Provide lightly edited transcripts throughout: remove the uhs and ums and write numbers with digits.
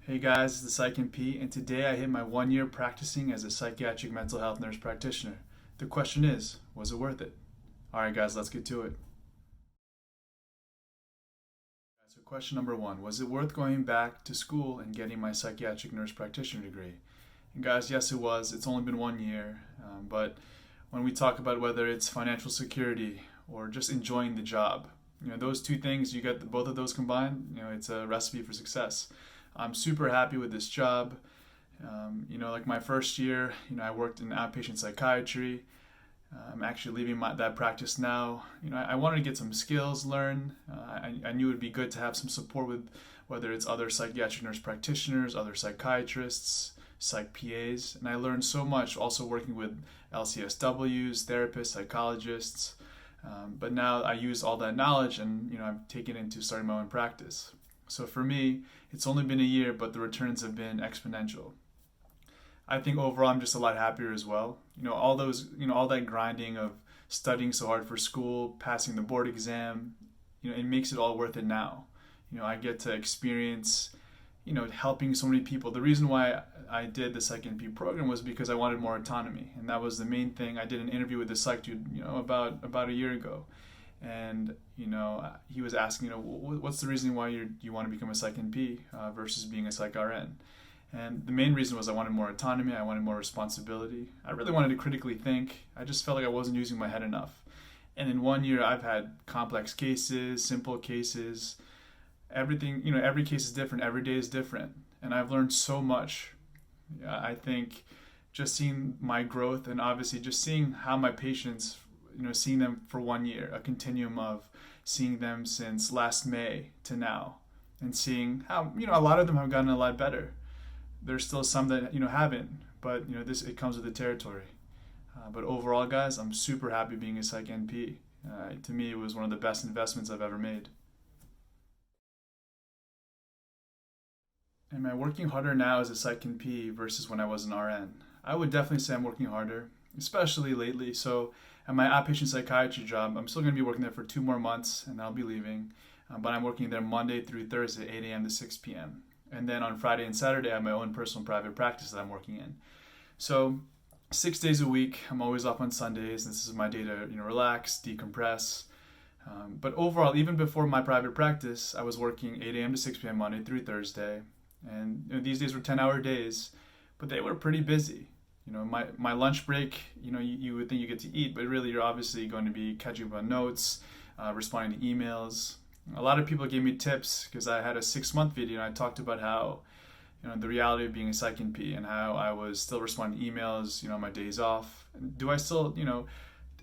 Hey guys, it's the Psych NP, and today I hit my 1 year practicing as a psychiatric mental health nurse practitioner. The question is, was it worth it? Alright guys, let's get to it. So question number one, was it worth going back to school and getting my psychiatric nurse practitioner degree? And guys, yes it was. It's only been 1 year, but when we talk about whether it's financial security or just enjoying the job, those two things, you get both of those combined, it's a recipe for success. I'm super happy with this job. Like my first year, I worked in outpatient psychiatry. I'm actually leaving that practice now. I wanted to get some skills, learn. I knew it would be good to have some support with whether it's other psychiatric nurse practitioners, other psychiatrists, psych PAs, and I learned so much also working with LCSWs, therapists, psychologists. But now I use all that knowledge and I've taken it into starting my own practice. So for me, it's only been a year, but the returns have been exponential. I think overall I'm just a lot happier as well. All that grinding of studying so hard for school, passing the board exam, it makes it all worth it now. I get to experience, helping so many people. The reason why I did the Psych NP program was because I wanted more autonomy, and that was the main thing. I did an interview with the psych dude, about a year ago, and he was asking, what's the reason why you want to become a Psych NP versus being a Psych RN? And the main reason was I wanted more autonomy, I wanted more responsibility. I really wanted to critically think. I just felt like I wasn't using my head enough. And in 1 year, I've had complex cases, simple cases, everything. Every case is different, every day is different, and I've learned so much. I think just seeing my growth and obviously just seeing how my patients, seeing them for 1 year, a continuum of seeing them since last May to now, and seeing how a lot of them have gotten a lot better. There's still some that haven't, but this it comes with the territory. But overall, guys, I'm super happy being a Psych NP. To me, it was one of the best investments I've ever made. Am I working harder now as a Psych NP versus when I was an RN? I would definitely say I'm working harder, especially lately. So at my outpatient psychiatry job, I'm still going to be working there for 2 more months, and I'll be leaving. But I'm working there Monday through Thursday, 8 a.m. to 6 p.m. And then on Friday and Saturday, I have my own personal private practice that I'm working in. So 6 days a week, I'm always off on Sundays. This is my day to relax, decompress. But overall, even before my private practice, I was working 8 a.m. to 6 p.m. Monday through Thursday. And these days were 10-hour days, but they were pretty busy. My lunch break, you would think you get to eat, but really you're obviously going to be catching up on notes, responding to emails. A lot of people gave me tips because I had a 6-month video and I talked about how, the reality of being a Psych NP and how I was still responding to emails, on my days off. Do I still,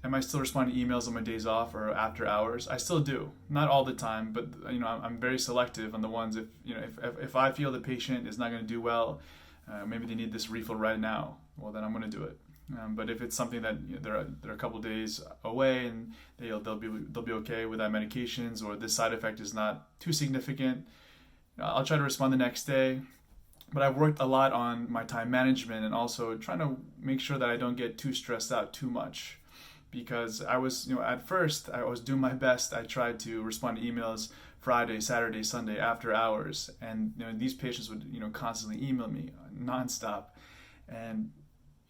am I still responding to emails on my days off or after hours? I still do, not all the time, but I'm very selective on the ones if I feel the patient is not going to do well, maybe they need this refill right now. Well, then I'm going to do it. But if it's something that they're a couple days away and they'll be okay without medications, or this side effect is not too significant, I'll try to respond the next day. But I've worked a lot on my time management and also trying to make sure that I don't get too stressed out too much, because I was at first I was doing my best. I tried to respond to emails Friday, Saturday, Sunday after hours, and these patients would constantly email me nonstop. And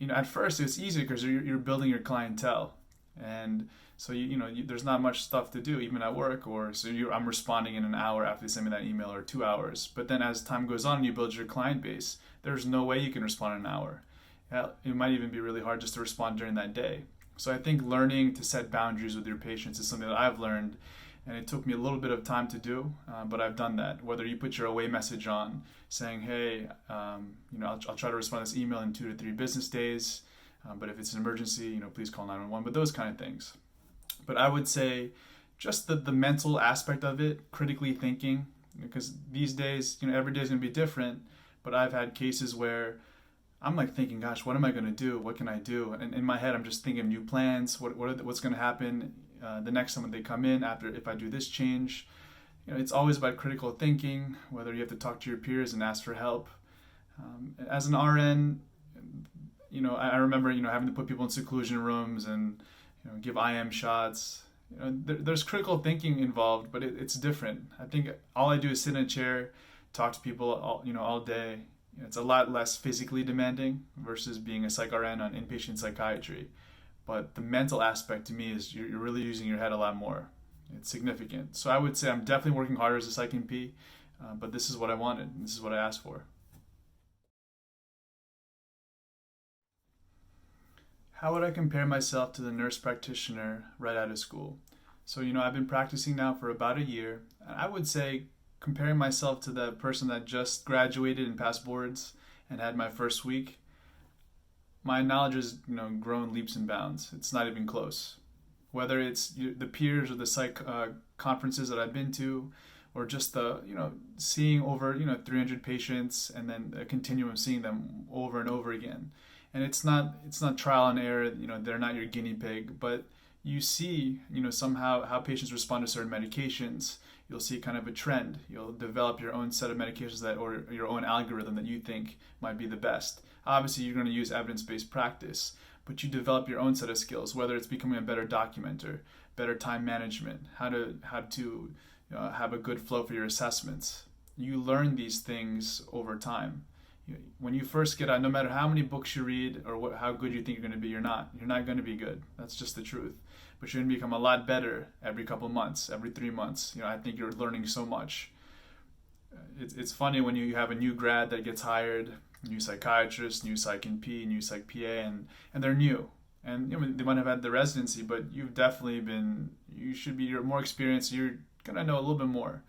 at first it's easy because you're building your clientele, and so there's not much stuff to do even at work, or so I'm responding in an hour after they send me that email, or 2 hours. But then as time goes on and you build your client base, there's no way you can respond in an hour. It might even be really hard just to respond during that day. So I think learning to set boundaries with your patients is something that I've learned, and it took me a little bit of time to do, but I've done that. Whether you put your away message on saying, hey, I'll try to respond to this email in 2 to 3 business days, but if it's an emergency, please call 911, but those kind of things. But I would say just the mental aspect of it, critically thinking, because these days, every day is going to be different, but I've had cases where I'm like thinking, gosh, what am I going to do? What can I do? And in my head, I'm just thinking of new plans. What's going to happen the next time they come in after if I do this change? It's always about critical thinking, whether you have to talk to your peers and ask for help. As an RN, I remember, having to put people in seclusion rooms and, give IM shots. There's critical thinking involved, but it's different. I think all I do is sit in a chair, talk to people all day. It's a lot less physically demanding versus being a psych RN on inpatient psychiatry. But the mental aspect to me is you're really using your head a lot more. It's significant. So I would say I'm definitely working harder as a Psych NP, but this is what I wanted. This is what I asked for. How would I compare myself to the nurse practitioner right out of school? So, I've been practicing now for about a year, and I would say comparing myself to the person that just graduated and passed boards and had my first week, my knowledge has, grown leaps and bounds. It's not even close. Whether it's the peers or the psych conferences that I've been to, or just the, seeing over, 300 patients and then a continuum of seeing them over and over again. And it's not trial and error, they're not your guinea pig, but you see, somehow how patients respond to certain medications. You'll see kind of a trend. You'll develop your own set of medications or your own algorithm that you think might be the best. Obviously, you're going to use evidence-based practice, but you develop your own set of skills, whether it's becoming a better documenter, better time management, how to have a good flow for your assessments. You learn these things over time. When you first get out, no matter how many books you read or how good you think you're going to be, you're not going to be good. That's just the truth. But you're going to become a lot better every couple of months, every 3 months. I think you're learning so much. It's funny when you have a new grad that gets hired, new psychiatrist, new Psych NP, new Psych PA, and they're new. And they might have had the residency, but you've definitely you're more experienced, you're going to know a little bit more.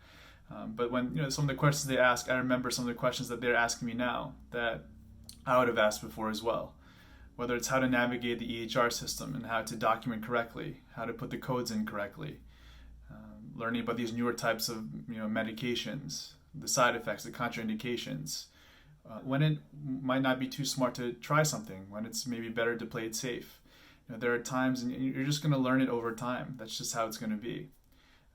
But when some of the questions they ask, I remember some of the questions that they're asking me now that I would have asked before as well. Whether it's how to navigate the EHR system and how to document correctly, how to put the codes in correctly, learning about these newer types of medications, the side effects, the contraindications, when it might not be too smart to try something, when it's maybe better to play it safe. There are times, and you're just going to learn it over time. That's just how it's going to be.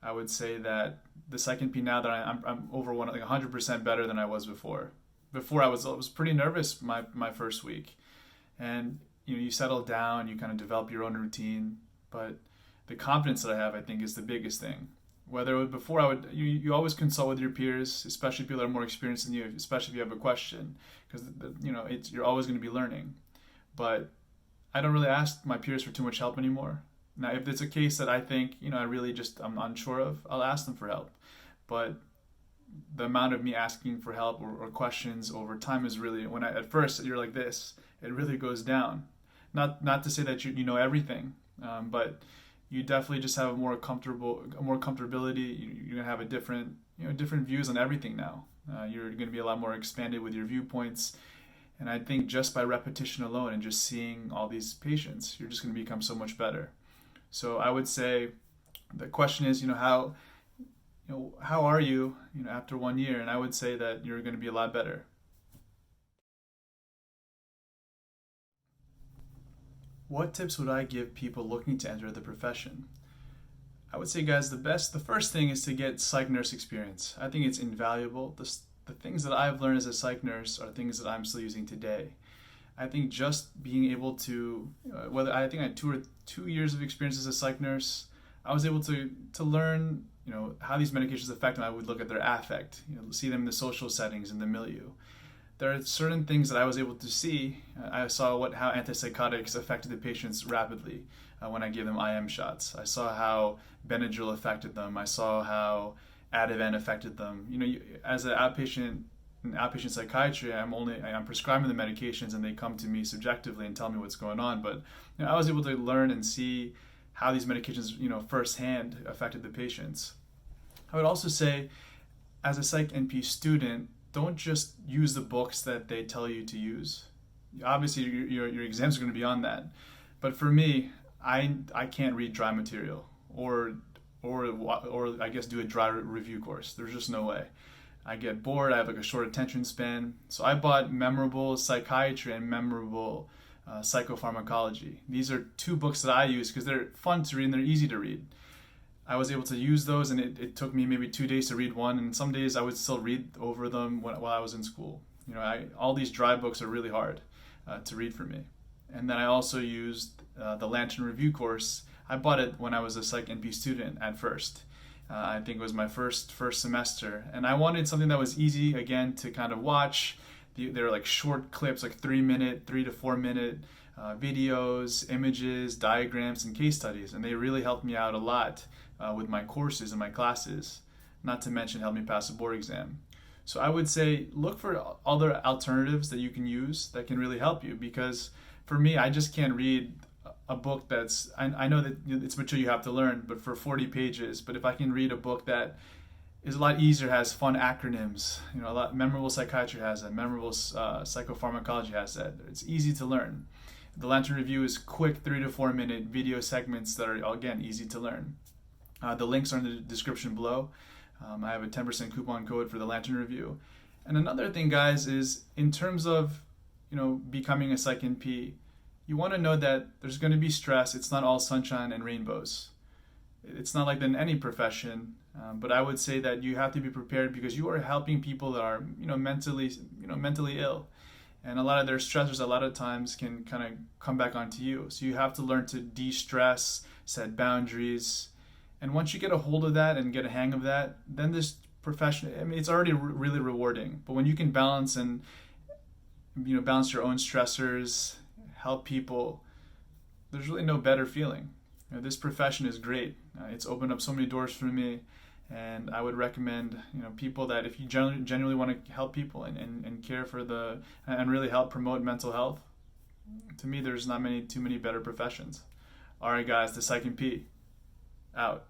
I would say that the Psych NP now that I'm over 100% better than I was before. Before I was pretty nervous my first week, and you settle down, you kind of develop your own routine. But the confidence that I have, I think, is the biggest thing. Whether before you always consult with your peers, especially people that are more experienced than you, especially if you have a question, because you're always going to be learning. But I don't really ask my peers for too much help anymore. Now, if it's a case that I think, I'm unsure of, I'll ask them for help. But the amount of me asking for help or questions over time is really, at first you're like this, it really goes down. Not to say that you know everything, but you definitely just have more comfortability. You're gonna have a different views on everything now. You're gonna be a lot more expanded with your viewpoints. And I think just by repetition alone and just seeing all these patients, you're just gonna become so much better. So I would say the question is, how are you, after 1 year? And I would say that you're going to be a lot better. What tips would I give people looking to enter the profession? I would say, guys, the first thing is to get psych nurse experience. I think it's invaluable. The things that I've learned as a psych nurse are things that I'm still using today. I think just being able to, I think I had 2 years of experience as a psych nurse, I was able to learn, how these medications affect them. I would look at their affect, see them in the social settings, in the milieu. There are certain things that I was able to see. I saw how antipsychotics affected the patients rapidly when I gave them IM shots. I saw how Benadryl affected them. I saw how Ativan affected them. As an outpatient in outpatient psychiatry, I'm prescribing the medications and they come to me subjectively and tell me what's going on. But I was able to learn and see how these medications, firsthand affected the patients. I would also say, as a Psych NP student, don't just use the books that they tell you to use. Obviously, your exams are going to be on that. But for me, I can't read dry material or I guess do a dry review course. There's just no way. I get bored. I have a short attention span. So I bought Memorable Psychiatry and Memorable Psychopharmacology. These are 2 books that I use because they're fun to read and they're easy to read. I was able to use those, and it took me maybe 2 days to read one, and some days I would still read over them while I was in school. All these dry books are really hard to read for me. And then I also used the Lantern Review course. I bought it when I was a Psych NP student at first. I think it was my first semester, and I wanted something that was easy again to kind of watch. They're like short clips, like 3 to 4 minute videos, images, diagrams, and case studies, and they really helped me out a lot with my courses and my classes. Not to mention help me pass a board exam. So I would say look for other alternatives that you can use that can really help you, because for me, I just can't read a book that's, I know that it's material you have to learn, but for 40 pages. But if I can read a book that is a lot easier, has fun acronyms, a lot, Memorable Psychiatry has that, Memorable Psychopharmacology has that. It's easy to learn. The Lantern Review is quick 3 to 4 minute video segments that are, again, easy to learn. The links are in the description below. I have a 10% coupon code for the Lantern Review. And another thing, guys, is in terms of becoming a Psych NP, you want to know that there's going to be stress. It's not all sunshine and rainbows. It's not like that in any profession, but I would say that you have to be prepared, because you are helping people that are mentally ill, and a lot of their stressors a lot of times can kind of come back onto you. So you have to learn to de-stress, set boundaries. And once you get a hold of that and get a hang of that, then this profession, it's already really rewarding. But when you can balance and, balance your own stressors, help people, there's really no better feeling. This profession is great. It's opened up so many doors for me. And I would recommend, people that if you genuinely want to help people and care for and really help promote mental health, to me, there's not too many better professions. All right, guys, the Psych NP. Out.